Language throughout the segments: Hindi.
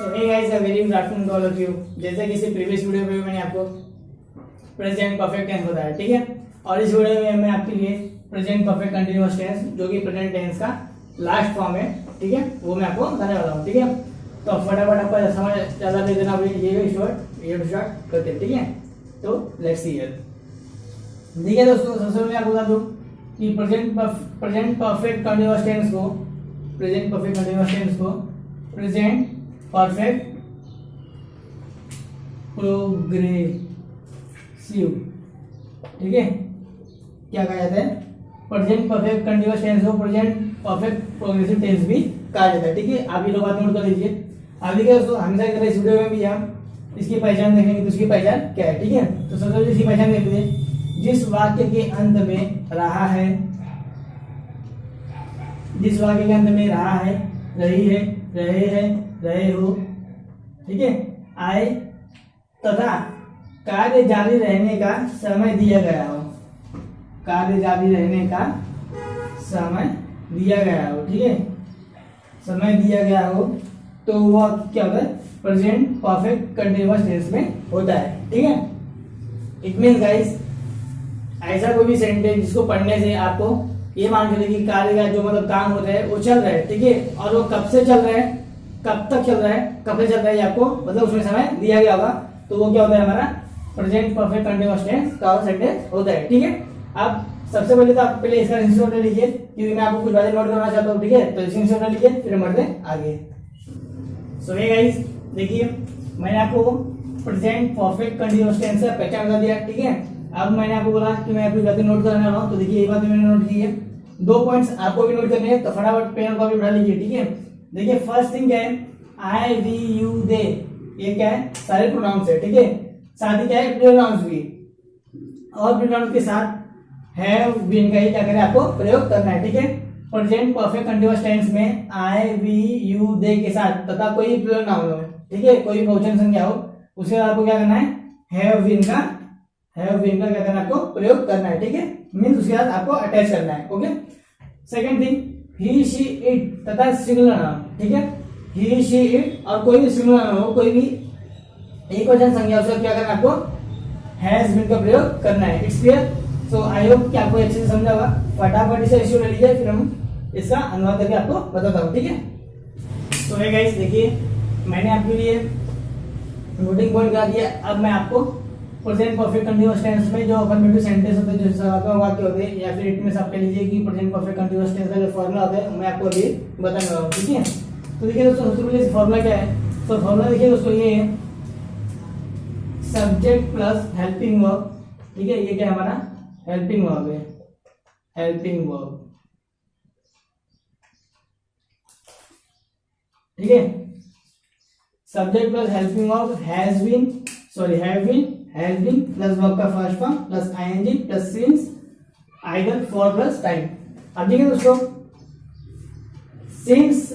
So hey guys, a very good afternoon to all of you. जैसे कि इसी प्रीवियस वीडियो में मैंने आपको प्रेजेंट परफेक्ट टेंस बताया, ठीक है। और इस वीडियो में मैं आपके लिए प्रेजेंट परफेक्ट कंटीन्यूअस टेंस, जो कि प्रेजेंट टेंस का लास्ट फॉर्म है, ठीक है, वो मैं आपको बताने वाला हूँ, ठीक है। तो फटाफट आपको समझ ज़्यादा दे देना, ये स्टार्ट करते हैं, ठीक है। तो लेट्स सी हियर। ठीक है दोस्तों, सबसे पहले आपको बता दूं कि प्रेजेंट परफेक्ट कंटीन्यूअस टेंस को प्रेजेंट परफेक्ट प्रोग्रेसिव, ठीक है, क्या कहा जाता है? प्रेजेंट परफेक्ट कंटीन्यूअस टेंस को प्रेजेंट परफेक्ट प्रोग्रेसिव टेंस भी कहा जाता है, ठीक है। आप ये दो बात नोट कर लीजिए। अब देखिए दोस्तों, हमेशा की तरह इस वीडियो में भी हम इसकी पहचान देखेंगे, तो इसकी पहचान क्या है, ठीक है। तो सबसे पहले इसकी पहचान देख लीजिए। जिस वाक्य के अंत में रहा है, जिस वाक्य के अंत में रहा है, रही है, रहे हैं, रहे हो, ठीक है, आए तथा कार्य जारी रहने का समय दिया गया हो, कार्य जारी रहने का समय दिया गया हो, ठीक है, समय दिया गया हो, तो वह क्या होता है? प्रेजेंट परफेक्ट कंटीन्यूअस टेंस में होता है, ठीक है। इट मींस गाइस, ऐसा कोई भी सेंटेंस जिसको पढ़ने से आपको ये मान चलिए कि कार्य का जो मतलब काम होता है वो चल रहा है, ठीक है, और वो कब से चल रहा है, कब तक चल रहा है, कब से चल रहा है, आपको मतलब उसमें समय दिया गया होगा, तो वो क्या होता है? हमारा प्रेजेंट परफेक्ट कंटीन्यूअस टेंस का सेंटेंस होता है, ठीक है। अब सबसे पहले तो आप पहले इसका स्क्रीनशॉट ले लीजिए, क्योंकि मैं आपको कुछ बातें नोट करना चाहता हूँ, ठीक है। तो स्क्रीनशॉट ले लीजिए, फिर बढ़ते हैं आगे। सो हे गाइस, देखिए मैंने आपको प्रेजेंट परफेक्ट कंटीन्यूअस टेंस का पहचान बता दिया, ठीक है। अब मैंने आपको बोला कि मैं कुछ बातें नोट करने वाला हूँ, तो देखिए ये बात मैंने नोट की है। 2 पॉइंट्स आपको भी नोट करने हैं, तो फटाफट पेन और कॉपी उठा लीजिए, ठीक है। देखिए फर्स्ट थिंग क्या है? आई, वी, यू, दे, ये क्या है? सारे प्रोनाउंस है, ठीक है। साथ ही क्या है? प्रोनाउंस भी, और प्रोनाउंस के साथ हैव बीन का ही क्या करें आपको प्रयोग करना है, ठीक है। प्रेजेंट परफेक्ट कंटीन्यूअस टेंस में आई, वी, यू, दे के साथ तथा कोई प्रोनाउन हो, ठीक है, कोई बहुवचन संज्ञा हो, उसके बाद आपको क्या करना है? हैव बीन का क्या करना है? आपको प्रयोग करना है, ठीक है। मींस उसके साथ आपको अटैच करना है, okay. Second thing, he, she, it तथा सिंगुलर नाउन, ठीक है। ही, शी, इट और कोई भी सिंगुलर नाउन हो, कोई भी एक वचन संज्ञा, उसका क्या करना है? आपको हैज बीन का प्रयोग करना है। It's clear? So I hope कि आपको अच्छे से समझा होगा। फटाफट इसे इश्यू ले लीजिए, फिर हम इसका अनुवाद करके आपको बताता हूँ, ठीक है। तो हे गाइस, देखिए मैंने आपके लिए नोटिंग पॉइंट करा दिया। अब मैं आपको प्रेजेंट परफेक्ट कंटीन्यूअस टेंस में जो अफर्मेटिव सेंटेंस होते हैं, जो सकारात्मक वाक्य होते हैं, या फिर इट मींस आप कह लीजिए कि प्रेजेंट परफेक्ट कंटीन्यूअस टेंस का जो फॉर्मूला होता है, मैं आपको अभी बताने वाला हूँ, ठीक है। तो देखिए दोस्तों, सबसे पहले फॉर्मूला क्या है? तो फॉर्मूला देखिए दोस्तों, ये है सब्जेक्ट प्लस हेल्पिंग वर्ब, ठीक है। ये क्या है? हमारा हेल्पिंग वर्ब है, हेल्पिंग वर्ब, ठीक है। Subject plus helping verb have been plus verb का first form plus ING plus since either for plus time. अब देखिए दोस्तों, since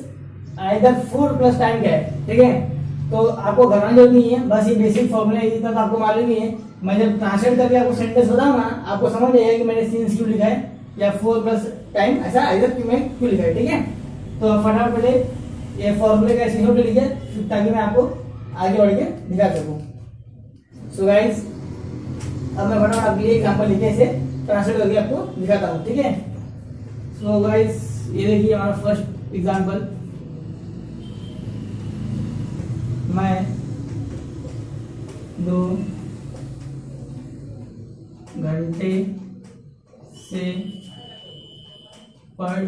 either for plus time क्या है, ठीक है। तो आपको घबराने जरूरत नहीं है, बस ये बेसिक फॉर्मूला है, इतना तो आपको मालूम ही है। मैं जब ट्रांसलेट करके आपको सेंटेंस बताऊंगा, आपको समझ आएगा कि मैंने सिंस क्यों लिखा है या फॉर प्लस टाइम ऐसा आइदर क्यों लिखा है, ठीक है। तो फटाफट पहले ये फॉर्मूले का स्क्रीनशॉट ले लीजिए, ताकि मैं आपको आगे बढ़ के दिखा सकूं। सो गाइस, अब मैं फटाफट आपके लिए एग्जांपल लिखे इसे ट्रांसलेट करके आपको दिखाता हूं, ठीक है। सो गाइस, ये देखिए हमारा फर्स्ट एग्जांपल। मैं 2 घंटे से पढ़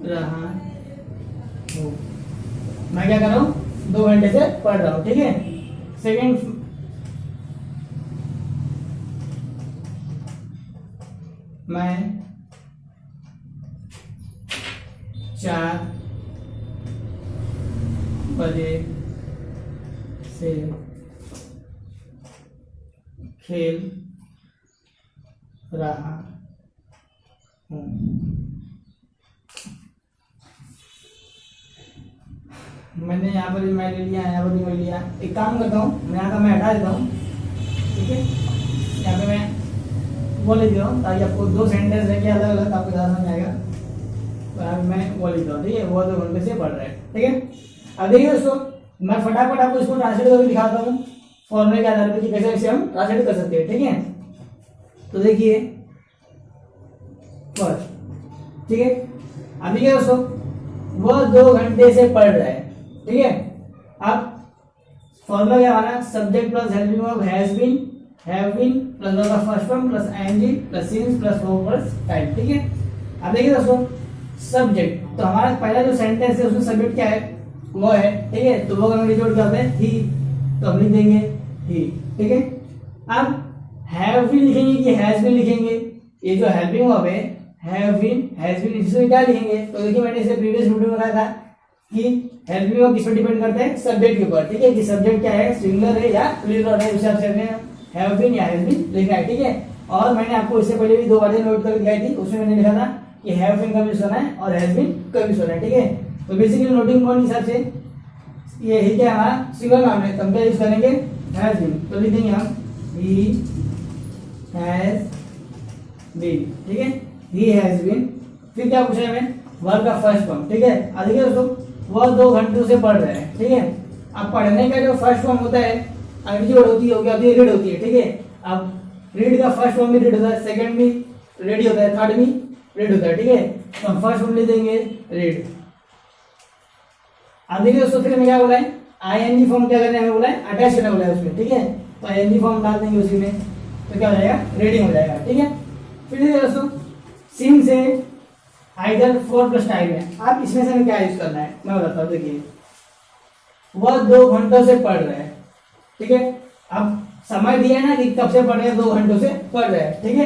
रहा हूँ। मैं क्या कर रहा हूँ? 2 घंटे से पढ़ रहा हूँ, ठीक है। सेकेंड, मैं 4 बजे से खेल रहा हूँ। मैंने यहाँ पर भी मैं ले लिया, यहाँ पर भी मैं लिया। एक काम करता हूँ, मैं यहाँ का मैं हटा देता हूँ, ठीक है। यहाँ पे मैं वो लिख रहा हूँ, ताकि आपको 2 सेंटेंस है अलग अलग आपको ज़्यादा समझ आएगा। तो यहाँ मैं वो लिख रहा हूँ, ठीक है। वो 2 घंटे से पढ़ रहा है, ठीक है। अब देखिए दोस्तों, मैं फटाफट आपको इसको ट्रांसलेट करके दिखाता हूँ फॉर्मूले के आधार पर कि कैसे इसे हम ट्रांसलेट कर सकते हैं, ठीक है। तो देखिए फर्स्ट, ठीक है, अभी क्या दोस्तों, वह 2 घंटे से पढ़ रहा है, ठीक है। अब फॉर्मूला क्या हमारा, subject plus helping verb has been, have been plus verb का first form plus ING plus since plus verb plus time, ठीक है। अब देखिए दोस्तों सब्जेक्ट, तो हमारा पहला जो सेंटेंस है उसमें सब्जेक्ट क्या है, वो है, ठीक है। तो वो अगर डिनोट क्या होता है, ही, तो हम लिख देंगे ही, ठीक है। अब हैव बीन लिखेंगे कि हैज बीन लिखेंगे, ये जो हेल्पिंग वर्ब है हैव बीन हैज बीन, इसमें क्या लिखेंगे, तो देखिए मैंने इसे प्रीवियस वीडियो में बताया था कि हेल्पिंग वर्ब किस पर डिपेंड करता है, सब्जेक्ट के ऊपर, ठीक है, कि सब्जेक्ट क्या है, सिंगुलर है या प्लूरल है, उस हिसाब से हमें हैव बीन या हैज बीन लिखना है, ठीक है। और मैंने आपको इससे पहले भी 2 बातें नोट करके दिखाई थी, उसमें मैंने लिखा था कि हैव बीन कभी सुना है और हैज बीन कभी सुना है, ठीक है। तो बेसिकली नोटिंग पॉइंट हिसाब से ये ही क्या हमारा सिंगल नाउन है, तो हम क्या यूज करेंगे, हैज बीन, तो लिख देंगे हम ही हैज बीन, ठीक है, ही हैज बीन। फिर क्या पूछा है हमें, वर्ब का फर्स्ट फॉर्म, ठीक है। अब देखिए दोस्तों वह 2 घंटों से पढ़ रहे हैं, ठीक है। अब पढ़ने का जो फर्स्ट फॉर्म होता है, अंग्रेजी वर्ड होती है, रीड होती है, ठीक है। अब रीड का फर्स्ट फॉर्म भी रीड होता है, सेकंड भी रेडी होता है, थर्ड भी रीड होता है, ठीक है। तो हम फर्स्ट फॉर्म ले देंगे रीड। अब देखिए दोस्तों फिर हमें क्या बोला है, आईएनजी फॉर्म क्या करना है, हमें बोला है अटैच करना बोला है उसमें, ठीक है। तो आईएनजी फॉर्म डाल देंगे उसी में, तो क्या हो जाएगा, रीडिंग हो जाएगा, ठीक है। फिर देखिए दोस्तों सिंस से आइदर 4 प्लस टाइम है, आप इसमें से हमें क्या यूज करना है मैं बताता हूँ। देखिए वह 2 घंटों से पढ़ रहे हैं, ठीक है। अब समय दिया है ना कि कब से पढ़ रहे हैं, 2 घंटों से पढ़ रहे हैं, ठीक है।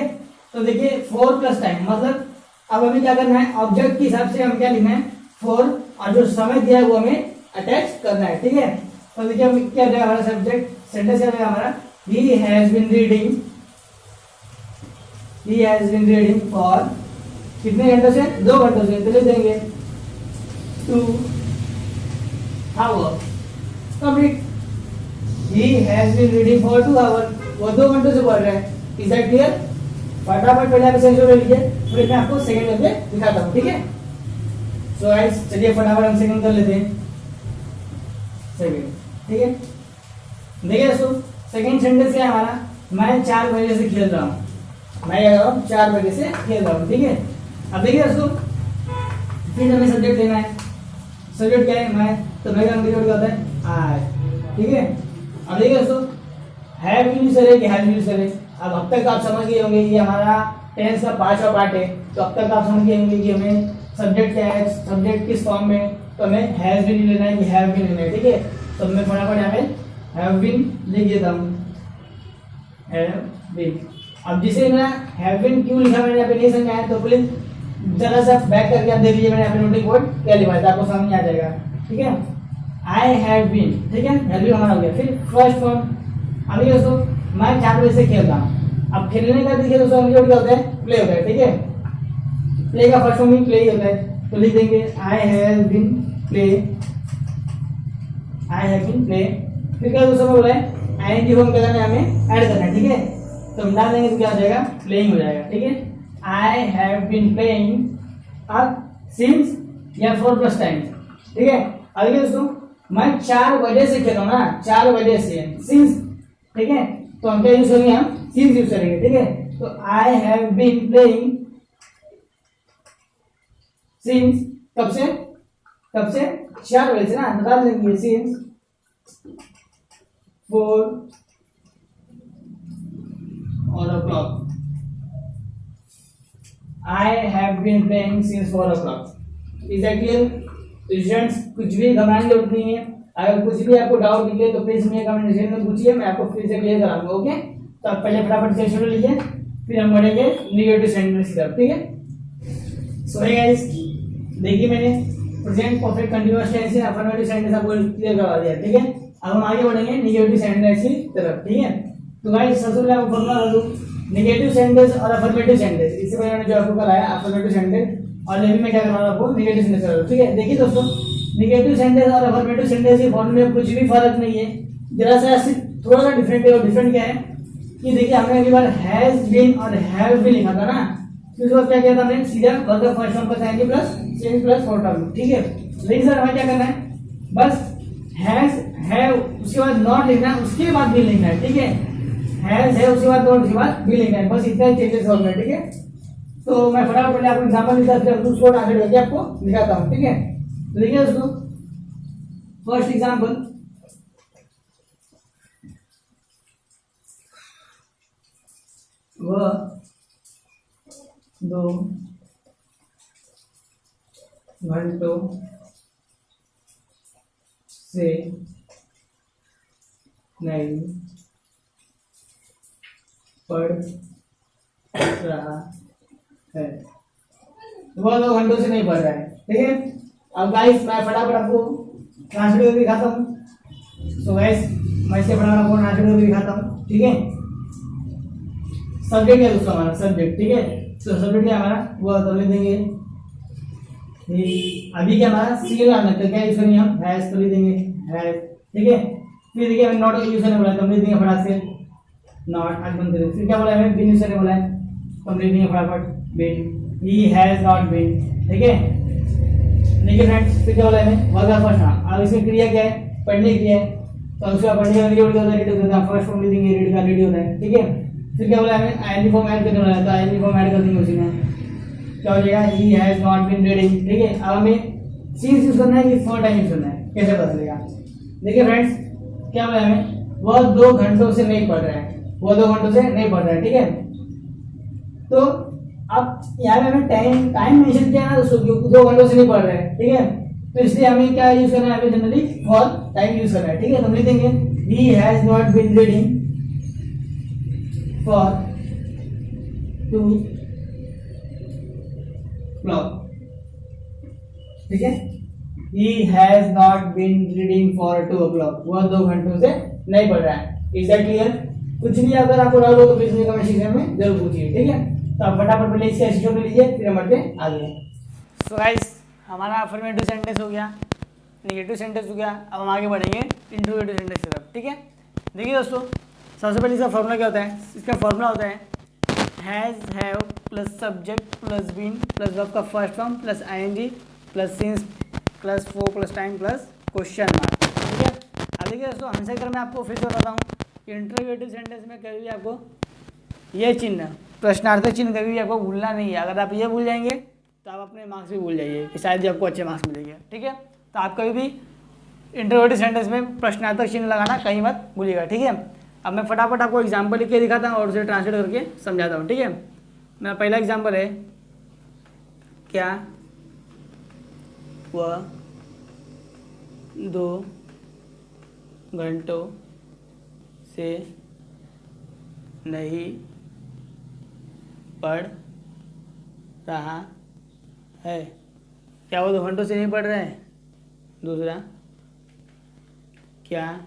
तो देखिए 4 प्लस टाइम मतलब अब हमें क्या करना है, ऑब्जेक्ट के हिसाब से हम क्या लिखना है 4, और जो समय दिया है वो हमें अटैच करना है, ठीक है। तो देखिए हम क्या रहेगा हमारा सब्जेक्ट, सेंटेंस क्या रहेगा हमारा, he has been reading, he has been reading for कितने घंटों से, 2 घंटों से, तो लिख देंगे 2 hour complete. He has been reading for 2 hour, वो 2 घंटों से पढ़ रहे हैं, इज दैट क्लियर। फटाफट पहले आप सेंटेंस में लिखिए, फिर मैं आपको सेकंड करके दिखाता हूँ, ठीक है। सो गाइस चलिए फटाफट हम सेकंड कर लेते हैं, सेकंड, ठीक है। देखिए दोस्तों सेकंड सेंटेंस क्या है हमारा, मैं 4 बजे से खेल रहा हूँ, मैं क्या कर रहा हूँ 4 बजे से खेल रहा हूँ, ठीक है। अब देखिए दोस्तों फिर हमें सब्जेक्ट लेना है, सब्जेक्ट क्या है, मैं, तो मैं का क्या होता है आज, ठीक है। अब देखिए दोस्तों हैव यूज करें कि हैव यूज करें, अब तक आप समझ गए होंगे ये हमारा टेंस का 5वां पार्ट है, तो अब तक आप समझ गए होंगे कि हमें सब्जेक्ट क्या है, सब्जेक्ट किस फॉर्म में, तो हमें हैज बीन लेना है कि हैव बीन लेना है, ठीक है। तो मैं फटाफट यहाँ पे हैव बीन लिख देता हूँ, हैव बीन। अब जिसे मैं हैव बीन क्यों लिखा मैंने यहाँ पे नहीं समझा है, तो प्लीज जरा सा बैक करके आप देख लीजिए, मैंने यहाँ पे नोटिंग बोर्ड क्या लिखा है, आपको समझ आ जाएगा, ठीक है। आई हैव बीन, ठीक है, हैव बीन हमारा हो गया। फिर फर्स्ट फॉर्म, अभी दोस्तों मैं 4 बजे से खेलता हूँ, अब खेलने का देखिए दोस्तों क्या होता है, प्ले होता है, ठीक है। प्ले का फर्स्ट फॉर्म भी प्ले ही होता है, तो लिख देंगे I have been play, I have been play. फिर क्या दोस्तों बोला है आईएनजी फॉर्म क्या करना है, हमें ऐड करना है, ठीक है। तो हम डाल देंगे तो क्या हो जाएगा, प्लेइंग हो जाएगा, ठीक है। आई हैव बीन प्लेइंग अब सिंस या 4 प्लस टाइम, ठीक है। आगे दोस्तों मैं 4 बजे से खेल रहा हूँ ना, 4 बजे से सिंस, ठीक है। तो हम क्या यूज करेंगे, हम सिंस यूज करेंगे, ठीक है। तो I have been playing since, कब से 4 बजे से ना, बता देंगे since 4 o'clock, I have been playing since 4 o'clock, is that clear। तो स्टूडेंट्स कुछ भी घबराने की जरूरत नहीं है, अगर कुछ भी आपको डाउट निकले तो प्लीज मुझे कमेंट सेक्शन में पूछिए, मैं आपको फिर से क्लियर कराऊंगा, ओके। तो आप पहले फटाफट से शुरू लीजिए, फिर हम बढ़ेंगे नेगेटिव सेंटेंस की तरफ, ठीक है। सो हे गाइस देखिए मैंने प्रेजेंट परफेक्ट कंटीन्यूअस टेंस से अफर्मेटिव सेंटेंस आपको क्लियर करवा दिया, ठीक है। अब हम आगे बढ़ेंगे नेगेटिव सेंटेंस की तरफ, ठीक है। तो गाइस सबसे पहले आपको फॉर्मूला बता दूं, नेगेटिव सेंटेंस और अफर्मेटिव सेंटेंस, इससे पहले मैंने जो आपको कराया अफर्मेटिव सेंटेंस, और अभी मैं क्या कर रहा हूं आपको नेगेटिव सेंटेंस करा रहा हूं, ठीक है। देखिए दोस्तों नेगेटिव सेंटेंस और अफर्मेटिव सेंटेंस के फॉर्मूले में कुछ भी फर्क नहीं है, जरा सा सिर्फ थोड़ा सा डिफरेंट है। और डिफरेंट क्या है कि देखिए हमने अगली बार हैज बीन और हैव बीन लिखा था ना, फिर उसके बाद क्या किया था हमने सीधा वर्ब फर्स्ट फॉर्म का sign plus change plus for term, ठीक है। लेकिन सर हमें क्या करना है, बस हैज है उसके बाद नॉट लिखना है, उसके बाद भी लिखना है, ठीक है। हैज है उसके बाद नॉट, उसके बाद भी लिखना है, बस इतना ही चेंजेस होंगे, ठीक है। तो मैं फटाफट पहले आपको एग्जांपल देता हूं, फिर उसको ट्रांसलेट करके आपको दिखाता हूं, ठीक है। तो देखिए दोस्तों, फर्स्ट एग्जांपल, वह 2 घंटों से नहीं पढ़ रहा है, वह 2 घंटों से नहीं पढ़ रहा है, ठीक है। अब गाइस मैं फटाफट आपको ट्रांसलेट करके दिखाता हूँ। सो गाइस मैं इसे फटाफट आपको ट्रांसलेट करके दिखाता हूँ, ठीक है। सब्जेक्ट है दोस्तों हमारा, सब्जेक्ट, ठीक है। तो सब्जेक्ट क्या हमारा, वह तो लिख देंगे। अभी क्या हमारा सी आना, तो क्या यूज करेंगे हम, हैज, तो लिख देंगे हैज, ठीक है। फिर देखिए हमें नॉट यूज करने बोला है, तो लिख देंगे फटाफट से नॉट, आज बंद करें। फिर क्या बोला है हमें, बीन यूज करने बोला है, तो हम लिख देंगे फटाफट been, he has not been, ठीक है। देखिए फ्रेंड्स, फिर क्या बोला है हमें, वर्ब का फर्स्ट नाउन। अब इसमें क्रिया क्या है, पढ़ने की क्रिया है, तो उसका पढ़ने का रीड होता है, रीड होता है, फर्स्ट फॉर्म लिख देंगे, रीड का रीड होता है, ठीक है। फिर क्या बोला है हमें, आईएनजी फॉर्म ऐड करने वाला है, तो आईएनजी फॉर्म ऐड कर देंगे उसी में, क्या हो जाएगा, he has not been reading, ठीक है। अब हमें सिंस यूज करना है कि फॉर टाइम यूज करना है, कैसे पता चलेगा। देखिए फ्रेंड्स, क्या बोला है हमें, वह 2 घंटों से नहीं पढ़ रहा है, वह 2 घंटों से नहीं पढ़ रहा है, ठीक है। तो अब यहाँ पे हमें टाइम मेंशन किया ना दोस्तों, क्योंकि 2 घंटों से नहीं पढ़ रहे हैं, ठीक है। तो इसलिए हमें क्या यूज करना है, जनरली फॉर टाइम यूज करना है, ठीक है। तो हम लिख देंगे he has not been reading for 2 o'clock, ठीक है। He has not been reading for 2 o'clock, वह 2 घंटों से नहीं पढ़ रहा है। Is that clear? कुछ भी अगर आपको डाउट हो तो प्लीज कमेंट सेक्शन में जरूर पूछिए, ठीक है। तो आप फटाफट पहले इसका स्क्रीनशॉट ले लीजिए, फिर हम बढ़ते हैं आगे। सो गाइस, हमारा अफर्मेटिव सेंटेंस हो गया, नेगेटिव सेंटेंस हो गया, अब हम आगे बढ़ेंगे इंट्रोगेटिव सेंटेंस की तरफ, ठीक है। देखिए दोस्तों, सबसे पहले इसका फॉर्मूला क्या होता है, इसका फॉर्मूला होता है has, have plus subject plus been plus verb का first form plus ING plus since plus for plus time plus question mark, ठीक है। अब देखिए दोस्तों, हमेशा की तरह मैं आपको फिर से बताता हूँ, इंट्रोगेटिव सेंटेंस में कभी भी आपको ये चिन्ह, प्रश्नार्थक चिन्ह कभी भी आपको भूलना नहीं है। अगर आप ये भूल जाएंगे तो आप अपने मार्क्स भी भूल जाइए कि शायद ही आपको अच्छे मार्क्स मिलेंगे, ठीक है। तो आप कभी भी इंट्रोगेटिव सेंटेंस में प्रश्नार्थक चिन्ह लगाना कहीं मत भूलिएगा, ठीक है। अब मैं फटाफट आपको एग्जाम्पल लिख के दिखाता हूँ और उसे ट्रांसलेट करके समझाता हूँ, ठीक है। मेरा पहला एग्जाम्पल है, क्या वह 2 घंटों से नहीं पढ़ रहा है, क्या वो 2 घंटों से नहीं पढ़ रहे हैं। दूसरा, क्या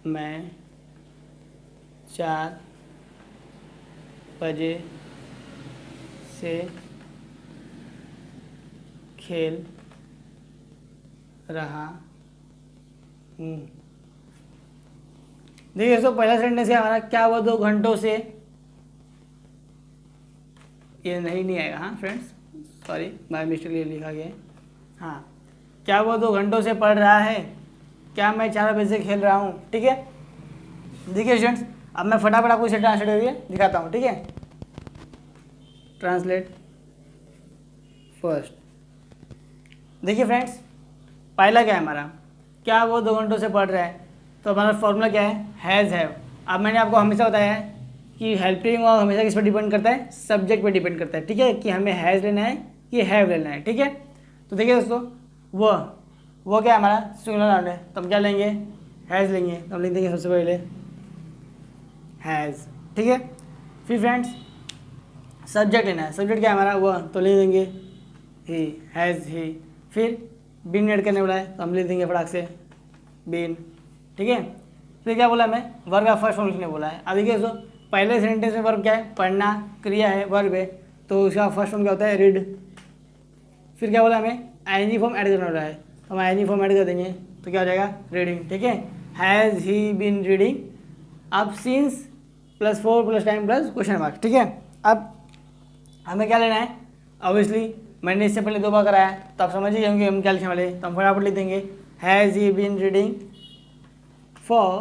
मैं 4 बजे से खेल रहा हूँ। देखिए दोस्तों, पहला सेंटेंस है हमारा, क्या वो 2 घंटों से, ये नहीं आएगा, हाँ फ्रेंड्स, सॉरी बाय मिस्टेक ये लिखा गया है। हाँ, क्या वो 2 घंटों से पढ़ रहा है, क्या मैं 4 बजे से खेल रहा हूँ, ठीक है। देखिए स्टूडेंट्स, अब मैं फटाफट आपको इसे ट्रांसलेट करके दिखाता हूँ, ठीक है। Translate first. देखिए फ्रेंड्स, पहला क्या है हमारा, क्या वो 2 घंटों से पढ़ रहा है, तो हमारा फॉर्मूला क्या है, हैज़, हैव। अब मैंने आपको हमेशा बताया है कि हेल्पिंग और हमेशा किस पर डिपेंड करता है, सब्जेक्ट पर डिपेंड करता है, ठीक है, कि हमें हैज़ लेना है कि हैव लेना है, ठीक है। तो देखिए दोस्तों, वो क्या है हमारा सिंगुलर नाउन है, तो हम क्या लेंगे, हैज़ लेंगे, तो हम लिख देंगे सबसे पहले हैज़, ठीक है। फिर फ्रेंड्स, सब्जेक्ट लेना है, सब्जेक्ट क्या है हमारा, वह, तो लिख देंगे ही, हैज़ ही। फिर बीन ऐड करने वाला है, तो हम लिख देंगे फटाक से बीन, ठीक है। फिर क्या बोला हमें, वर्ब का फर्स्ट फॉर्म लिखने बोला है। अब देखिए दोस्तों, पहले सेंटेंस में वर्ब क्या है, पढ़ना, क्रिया है, वर्ब है, तो उसका फर्स्ट फॉर्म क्या होता है, रीड। फिर क्या बोला हमें, आईएनजी फॉर्म ऐड करना वाला है, तो हम आईएनजी फॉर्म ऐड कर देंगे, तो क्या हो जाएगा, रीडिंग, ठीक है। Has he been reading. अब since plus 4 plus time plus question mark, ठीक है। अब हमें क्या लेना है, ऑब्वियसली मैंने इससे पहले 2 बार कराया, तो आप समझ ही होंगे हम क्या लिखने वाले, तो हम फटाफट लिख देंगे has he been reading for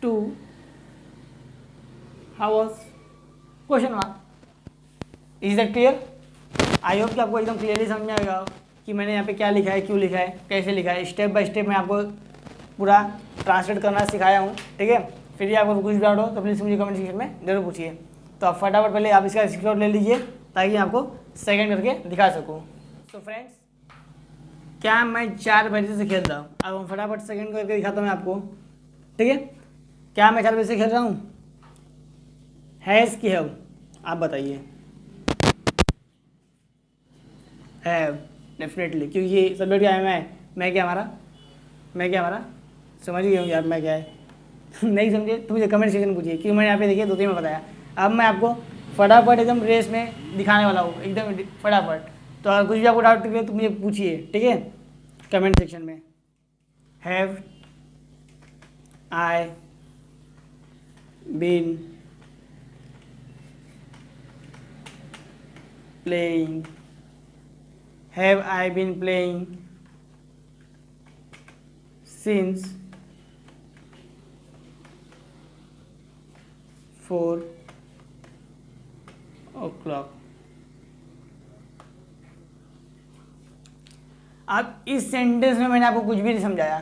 2 hours? Question mark. Is that clear? I hope कि आपको एकदम क्लियरली समझ में आएगा कि मैंने यहाँ पे क्या लिखा है, क्यों लिखा है, कैसे लिखा है। स्टेप बाय स्टेप मैं आपको पूरा ट्रांसलेट करना सिखाया हूँ, ठीक है। फिर भी आपको कुछ डाउट हो तो प्लीज़ मुझे कमेंट सेक्शन में जरूर पूछिए। तो आप फटाफट पहले आप इसका स्क्रीनशॉट ले लीजिए ताकि मैं आपको सेकंड करके दिखा सकूँ। तो फ्रेंड्स, क्या मैं 4 बजे से खेल रहा हूँ? अब हम फटाफट सेकंड करके दिखाता हूँ मैं आपको, ठीक है। क्या मैं 4 बजे से खेल रहा हूँ? हैज़ की हैव, आप बताइए। हैव डेफिनेटली, क्योंकि ये सब्जेक्ट क्या है, मैं क्या हमारा समझ गए होंगे आप मैं क्या है। नहीं समझे तो मुझे कमेंट सेक्शन में पूछिए, क्योंकि मैंने यहाँ पे देखिए 2-3 में बताया। अब मैं आपको फटाफट एकदम रेस में दिखाने वाला हूँ, एकदम फटाफट। तो अगर कुछ भी आपको डाउट निकले तो मुझे पूछिए, ठीक है, कमेंट सेक्शन में। Have I been playing, have I been playing since 4 o'clock? अब इस सेंटेंस में मैंने आपको कुछ भी नहीं समझाया,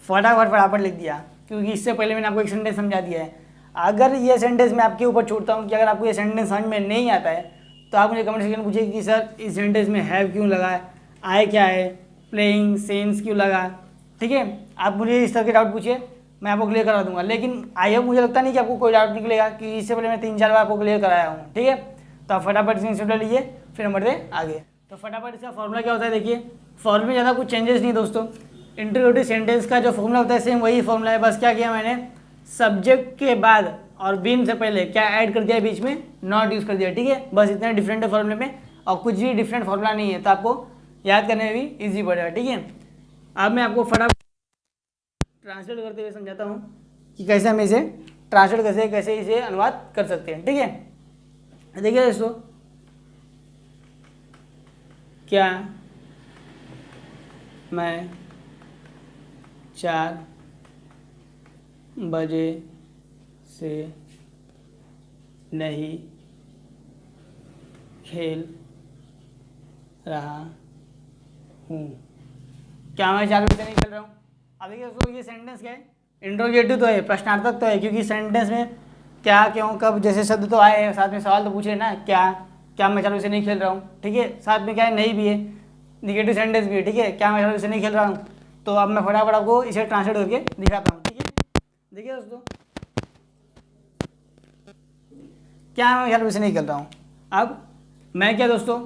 फटाफट लिख दिया, क्योंकि इससे पहले मैंने आपको एक सेंटेंस समझा दिया है। अगर ये सेंटेंस मैं आपके ऊपर छोड़ता हूँ कि अगर आपको ये सेंटेंस समझ में नहीं आता है तो आप मुझे कमेंट सेक्शन में पूछिए कि सर इस सेंटेंस में हैव क्यों लगा है, आई क्या है, प्लेइंग सेंस क्यों लगा, ठीक है। आप मुझे इस तरह के डाउट पूछिए, मैं आपको क्लियर करा दूंगा। लेकिन आई होप मुझे लगता नहीं कि आपको कोई डाउट निकलेगा, कि इससे पहले मैं 3-4 बार आपको क्लियर कराया हूँ, ठीक है। तो आप फटाफट स्क्रीनशॉट ले लीजिए, फिर हम बढ़ते आगे। तो फटाफट इसका फॉर्मूला क्या होता है, देखिए फॉर्मूले में ज़्यादा कुछ चेंजेस नहीं दोस्तों। इंट्रोगेटिव सेंटेंस का जो फॉर्मूला होता है सेम वही फॉर्मूला है, बस क्या किया मैंने, सब्जेक्ट के बाद और बीन से पहले क्या ऐड कर दिया, बीच में नॉट यूज़ कर दिया, ठीक है। बस इतने डिफरेंट है फॉर्मूले में, और कुछ भी डिफरेंट फॉर्मूला नहीं है, तो आपको याद करने में भी ईजी पड़ेगा, ठीक है। अब मैं आपको फटाफट ट्रांसलेट करते हुए समझाता हूँ कि कैसे हम इसे ट्रांसलेट कैसे इसे अनुवाद कर सकते हैं, ठीक है। देखिए दोस्तों, क्या मैं 4 बजे से नहीं खेल रहा हूँ? क्या मैं 4 बजे से नहीं खेल रहा हूँ? अब देखिए दोस्तों, ये सेंटेंस क्या है, इंट्रोगेटिव तो है, प्रश्नार्थक तो है, क्योंकि सेंटेंस में क्या, क्यों, कब जैसे शब्द तो आए हैं, साथ में सवाल तो पूछे ना, क्या मैं 4 बजे से नहीं खेल रहा हूँ, ठीक है। साथ में क्या है, नहीं भी है, निगेटिव सेंटेंस भी है, ठीक है, क्या मैं 4 बजे से नहीं खेल रहा हूँ। तो अब मैं फटाफट आपको इसे ट्रांसलेट करके दिखाता हूँ, ठीक है। देखिए दोस्तों, क्या मैं 4 बजे से नहीं खेल रहा हूँ। अब मैं क्या दोस्तों,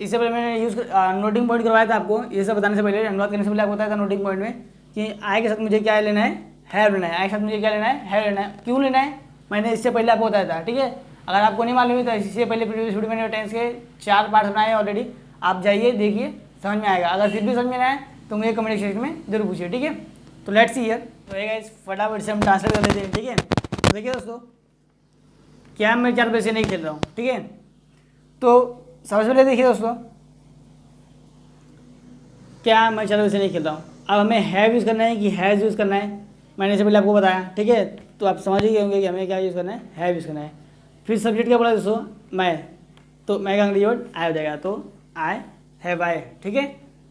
इससे पहले मैंने यूज़ नोटिंग पॉइंट करवाया था आपको, ये सब बताने से पहले, अनुवाद करने से पहले आपको बताया था नोटिंग पॉइंट में कि आई के साथ मुझे क्या लेना है, हैव लेना है। आई के साथ मुझे क्या लेना है, हैव लेना है। क्यों लेना है, मैंने इससे पहले आपको बताया था, ठीक है। अगर आपको नहीं मालूम है तो इससे पहले प्रीवियस वीडियो मैंने टेंस के 4 पार्ट बनाए हैं ऑलरेडी, आप जाइए देखिए, समझ में आएगा। अगर फिर भी समझ में ना आए तो मुझे कमेंट सेक्शन में जरूर पूछिए, ठीक है। तो लेट्स सी हियर, तो गाइस फटाफट से हम ट्रांसलेट कर लेते हैं, ठीक है। तो देखिए दोस्तों, क्या मैं 4 बजे से नहीं खेल रहा हूँ, ठीक है। तो सबसे पहले देखिए दोस्तों, क्या मैं 4 बजे से नहीं खेल रहा हूँ। अब हमें हैव यूज़ करना है कि हैज़ यूज़ करना है, मैंने इससे पहले आपको बताया, ठीक है। तो आप समझ ही गए होंगे कि हमें क्या यूज़ करना है, हैव यूज़ करना है। फिर सब्जेक्ट क्या बोला दोस्तों, मैं, तो मैं का अंग्रेजी वर्ड आई हो जाएगा, तो आई हैव आई, ठीक है।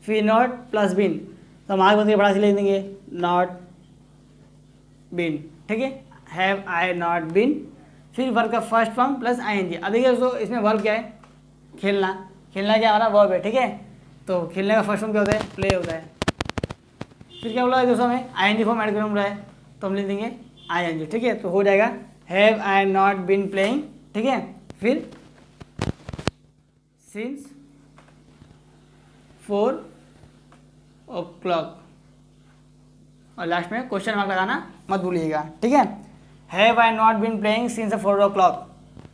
फिर नॉट प्लस बीन, तो हम आगे बढ़ के बड़ा से लिख देंगे, नॉट बीन, ठीक है। Have I not been. फिर वर्ब का फर्स्ट फॉर्म प्लस ING। अब देखिए दोस्तों, इसमें वर्ब क्या है, खेलना, खेलना क्या हमारा वर्ब है, ठीक है। तो खेलने का फर्स्ट फॉर्म क्या होता है, प्ले होता है। फिर क्या बोला है दोस्तों, हमें ING फॉर्म ऐड करना बोला है, तो हम लिख देंगे ING, ठीक है। तो हो जाएगा have I not been playing, ठीक है। फिर सिंस 4 o'clock, और लास्ट में क्वेश्चन मार्क लगाना मत भूलिएगा, ठीक है। Have I not been playing since 4 o'clock,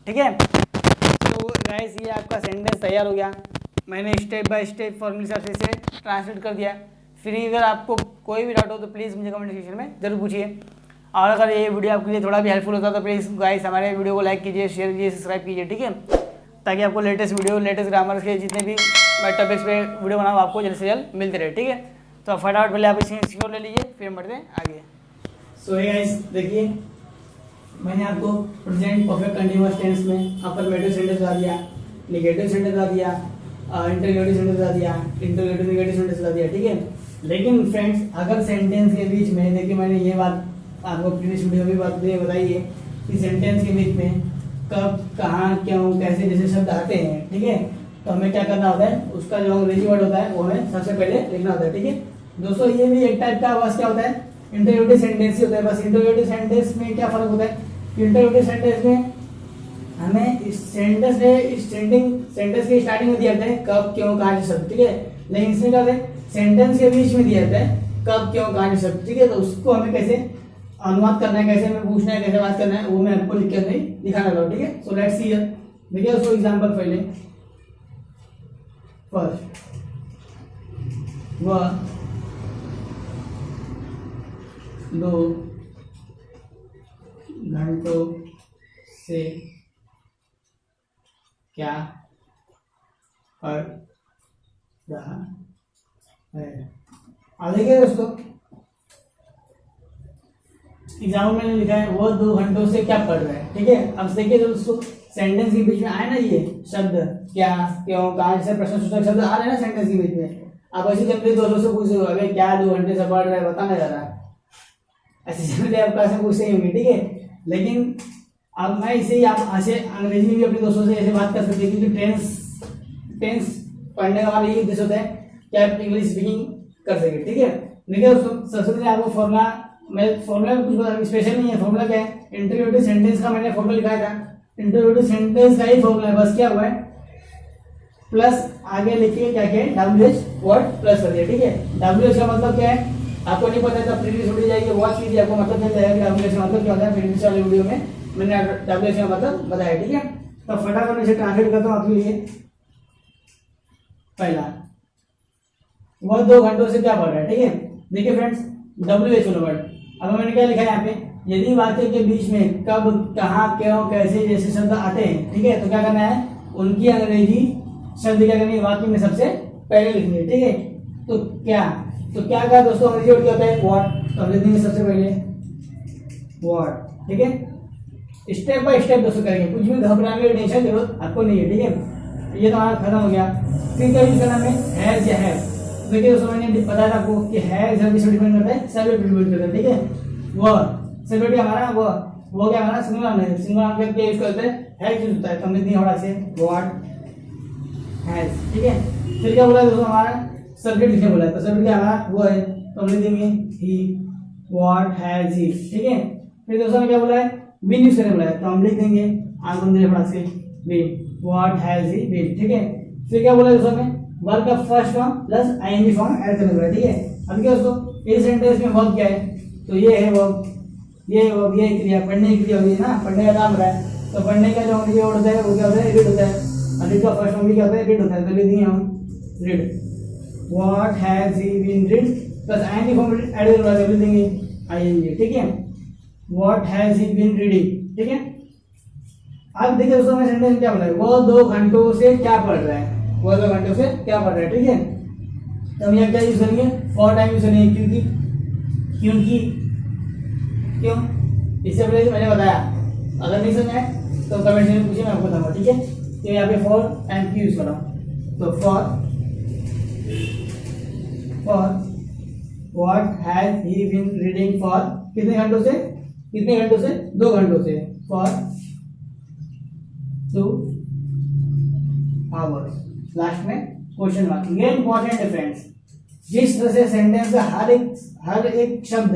ठीक है। तो गाइस, ये आपका सेंटेंस तैयार हो गया। मैंने स्टेप बाय स्टेप फॉर्मूले से इसे ट्रांसलेट कर दिया। फिर अगर आपको कोई भी डाउट हो तो प्लीज़ मुझे कमेंट सेक्शन में जरूर पूछिए। और अगर ये वीडियो आपके लिए थोड़ा भी हेल्पफुल होता तो प्लीज़ गाइस हमारे वीडियो को लाइक कीजिए, शेयर कीजिए, सब्सक्राइब कीजिए, ठीक है, ताकि आपको लेटेस्ट वीडियो, लेटेस्ट ग्रामर के जितने भी मैं टॉपिक्स पे वीडियो बनाऊँ आपको जल्द से जल्द मिलते रहे, ठीक है। तो फटाफट पहले आप इसको ले लीजिए, फिर बढ़ते हैं आगे। सो गाइस देखिए, मैंने आपको प्रेजेंट परफेक्ट कंटीन्यूअस टेंस में अफर्मेटिव सेंटेंस बता दिया, नेगेटिव सेंटेंस बता दिया, इंटरोगेटिव सेंटेंस बता दिया, इंटरोगेटिव नेगेटिव सेंटेंस बता दिया, ठीक है। लेकिन फ्रेंड्स अगर सेंटेंस के बीच में, देखिए मैंने ये बात आपको प्रीवियस वीडियो में बात बताई है कि सेंटेंस के बीच में कब, कहाँ, क्यों, कैसे जैसे शब्द आते हैं, ठीक है, तो हमें क्या करना होता है, उसका जो अंग्रेजी वर्ड होता है वो हमें सबसे पहले लिखना होता है, ठीक है दोस्तों। ये भी एक टाइप का बस क्या होता है, इंटरोगेटिव सेंटेंस ही होता है। बस इंटरोगेटिव सेंटेंस में क्या फर्क होता है, इंटरोगेटिव सेंटेंस में हमें इस सेंटेंस के स्टार्टिंग में दिया जाता है कब, क्यों, कहाँ शब्द, ठीक है। लेकिन इसमें क्या होता है, सेंटेंस के बीच में दिया जाता है कब, क्यों, कहाँ शब्द, ठीक है। तो उसको हमें कैसे अनुवाद करना है, कैसे हमें पूछना है, कैसे बात करना है, वो मैं आपको लिख के नहीं दिखाने वाला हूं, ठीक है। सो लेट्स सी हियर, देखिए उसको एग्जांपल पहले। फर्स्ट, वह 2 घंटों से क्या कर रहा है। अब देखिए दोस्तों, एग्जाम में लिखा है वो 2 घंटों से क्या पढ़ रहा है, ठीक है। अब देखिए दोस्तों, सेंटेंस के बीच में आए ना ये शब्द क्या, क्यों, कहाँ, से प्रश्नसूचक शब्द आ रहे हैं ना सेंटेंस के बीच में। आप ऐसे जनरली दोस्तों से पूछे अरे क्या 2 घंटे से पढ़ रहा है, बताना जरा, ऐसे जनरली आप क्लास में पूछते ही होंगे, ठीक है। लेकिन अब मैं इसे ही आप ऐसे अंग्रेजी में भी अपने दोस्तों से ऐसे बात कर सकते हैं, क्योंकि टेंस पढ़ने का हमारा यही उद्देश्य होता है कि आप इंग्लिश स्पीकिंग कर सके, ठीक है। देखिए दोस्तों, सबसे पहले आपको फॉर्मूला, मैं फॉर्मूला कुछ स्पेशल नहीं है। फॉर्मूला क्या है, इंटरोगेटिव सेंटेंस का मैंने फॉर्मूला लिखाया था, इंटरोगेटिव सेंटेंस का ही फॉर्मूला है। बस क्या हुआ है, प्लस आगे लिखिए क्या क्या WH वर्ड प्लस कर दिया, ठीक है। WH का मतलब क्या है आपको नहीं पता है तो प्रीवियस वीडियो जाइए वॉच कीजिए, आपको मतलब चल जाएगा कि WH का मतलब क्या होता है। प्रीवियस वाले वीडियो में मैंने WH का मतलब बताया, ठीक है। तो फटाफट मैं इसे ट्रांसलेट करता हूँ आपके लिए। पहला, वह 2 घंटों से क्या पढ़ रहा है, ठीक है। देखिए फ्रेंड्स, WH वर्ड, अब मैंने क्या लिखा है यहाँ पे, यदि वाक्य के बीच में कब, कहाँ, क्यों, कैसे जैसे शब्द आते हैं, ठीक है, तो क्या करना है, उनकी अंग्रेजी शब्द क्या करनी है, वाक्य में सबसे पहले लिखनी है, ठीक है। तो क्या दोस्तों, अंग्रेजी वर्ड क्या होता है, व्हाट, तो हम लिख देंगे सबसे पहले व्हाट, ठीक है। स्टेप बाय स्टेप दोस्तों करेंगे, कुछ भी घबराने की टेंशन जरूरत आपको नहीं है, ठीक है। ये तो हमारा खत्म हो गया। फिर क्या यूज करना है, हैज या हैव। देखिए दोस्तों, मैंने बताया आपको कि हैज सर्विस डिपेंड करता है, सब्जेक्ट डिपेंड करता है, ठीक है। वह सब्जेक्ट हमारा वो क्या हमारा सिंगल नाउन है, सिंगल नाउन करके यूज करते हैं, हैज यूज होता है, तो हम लिख देंगे थोड़ा से व्हाट हैज, ठीक है। फिर क्या बोला दोस्तों, हमारा सब्जेक्ट लिखने बोला है, तो सब्जेक्ट क्या हमारा वो है, तो हम लिख देंगे ही, व्हाट हैज ही, ठीक है। फिर दोस्तों ने क्या बोला है, बीन यूज करने बोला है, तो हम लिख देंगे आगे बंदे थोड़ा से been, what has he been, ठीक है। फिर क्या बोला दोस्तों में, वर्ब का first form plus ING form add करने बोला है, ठीक है। अब क्या दोस्तों, इस सेंटेंस में वर्ब क्या है, तो ये है वर्ब, ये क्रिया, पढ़ने की क्रिया होगी ना, पढ़ने का काम रहा है, तो पढ़ने का जो अंग्रेजी वर्ड होता है वो क्या होता है, रीड होता है, और रीड का फर्स्ट फॉर्म भी क्या होता है, रीड होता है, तो लिख देंगे हम read, what has he been read plus ING form add करना है, लिख देंगे आईएनजी, ठीक है। What has he been reading, ठीक है। अब देखिए दोस्तों, मैं सेंटेंस क्या बोला है, वो 2 घंटों से क्या पढ़ रहा है, वो 2 घंटों से क्या पढ़ रहा है, ठीक है। तो हम यहाँ क्या यूज करेंगे, फॉर टाइम यूज करेंगे, क्योंकि क्यों, इससे पहले मैंने बताया, अगर नहीं समझ आए तो कमेंट में पूछिए, मैं आपको बताऊंगा, ठीक है। तो यहाँ पे फॉर टाइम की यूज कर रहा हूँ, तो for what has he been reading for कितने घंटों से, 2 घंटों से, फॉर 2 आवर्स, लास्ट में क्वेश्चन मार्क। ये इंपॉर्टेंट है फ्रेंड्स, जिस तरह से सेंटेंस का हर एक शब्द,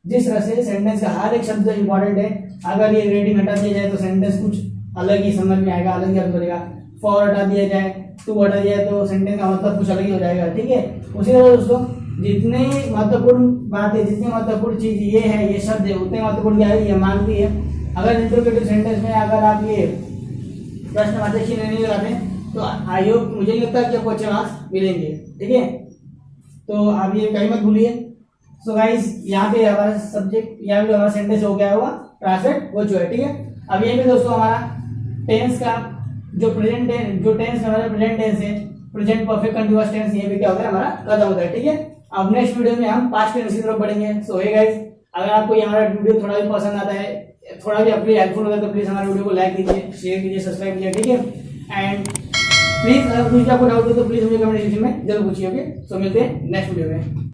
जिस तरह से सेंटेंस का हर एक शब्द इंपॉर्टेंट है, अगर ये रेडिंग हटा दिया जाए तो सेंटेंस कुछ अलग ही समझ में आएगा, अलग ही अर्थ बनेगा। फॉर हटा दिया जाए, टू हटा दिया जाए तो सेंटेंस का मतलब कुछ अलग ही हो जाएगा, ठीक है। उसी तरह दोस्तों, जितने महत्वपूर्ण बात है, जितनी महत्वपूर्ण चीज ये है, ये शब्द है, उतने महत्वपूर्ण क्या है, ये मानती है। अगर इंटरोगेटिव सेंटेंस में अगर आप ये प्रश्नवाचक चिन्ह नहीं लगाते तो आई होप, मुझे नहीं लगता कि आपको अच्छे मार्क्स मिलेंगे, ठीक है। तो आप ये कहीं मत भूलिए। सो गाइस, यहाँ पे हमारा सब्जेक्ट, यहाँ पे हमारा सेंटेंस हो गया हुआ ट्रांसलेट हो चुका है, ठीक है। अब ये भी दोस्तों हमारा टेंस का जो प्रेजेंट है, जो टेंस हमारा प्रेजेंट टेंस है, प्रेजेंट परफेक्ट कंटीन्यूअस टेंस, ये भी क्या होता है हमारा खत्म होता है, ठीक है। अब नेक्स्ट वीडियो में हम पास्ट टेंस की तरफ बढ़ेंगे। सो हे गाइस, अगर आपको ये हमारा वीडियो थोड़ा भी पसंद आता है, थोड़ा भी आपके लिए हेल्पफुल होता है, तो प्लीज हमारे वीडियो को लाइक कीजिए, शेयर कीजिए, सब्सक्राइब कीजिए, ठीक है। एंड प्लीज अगर कुछ आपको डाउट हो तो प्लीज मुझे कमेंट सेक्शन में जरूर पूछिए। ओके, सो मिलते हैं नेक्स्ट वीडियो में।